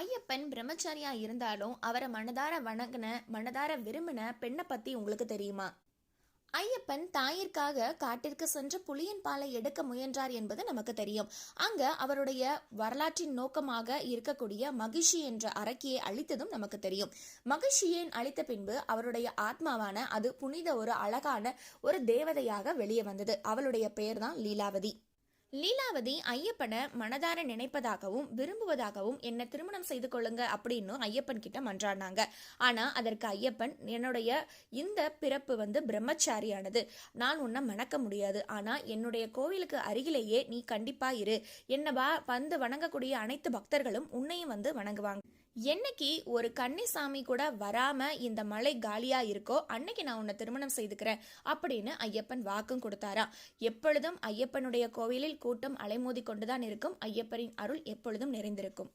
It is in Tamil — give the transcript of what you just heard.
ஐயப்பன் பிரம்மச்சாரியா இருந்தாலும் அவரை மனதார வணங்கின மனதார விரும்பின பெண்ணை பத்தி உங்களுக்கு தெரியுமா? ஐயப்பன் தாயிற்காக காட்டிற்கு சென்று புலியின் பாலை எடுக்க முயன்றார் என்பது நமக்கு தெரியும். அங்க அவருடைய வரலாற்றின் நோக்கமாக இருக்கக்கூடிய மகிஷி என்ற அரக்கியை அழித்ததும் நமக்கு தெரியும். மகிஷியை அழித்த பின்பு அவருடைய ஆத்மாவான அது புனித ஒரு அழகான ஒரு தேவதையாக வெளியே வந்தது. அவளுடைய பெயர் தான் லீலாவதி. லீலாவதி ஐயப்பனை மனதார நினைப்பதாகவும் விரும்புவதாகவும் என்ன திருமணம் செய்து கொள்ளுங்க அப்படின்னு ஐயப்பன் கிட்ட மன்றாடினாங்க. ஆனா அதற்கு ஐயப்பன், என்னுடைய இந்த பிறப்பு பிரம்மச்சாரியானது, நான் உன்னை மணக்க முடியாது. ஆனா என்னுடைய கோவிலுக்கு அருகிலேயே நீ கண்டிப்பா இரு. என்னவா வந்து வணங்கக்கூடிய அனைத்து பக்தர்களும் உன்னையும் வணங்குவாங்க. என்னைக்கு ஒரு கன்னிசாமி கூட வராம இந்த மலை காலியா இருக்கோ அன்னைக்கு நான் உன்னை திருமணம் செய்துக்கிறேன் அப்படின்னு ஐயப்பன் வாக்கும் கொடுத்தாராம். எப்பொழுதும் ஐயப்பனுடைய கோவிலில் கூட்டம் அலைமோதி கொண்டுதான் இருக்கும். ஐயப்பனின் அருள் எப்பொழுதும் நிறைந்திருக்கும்.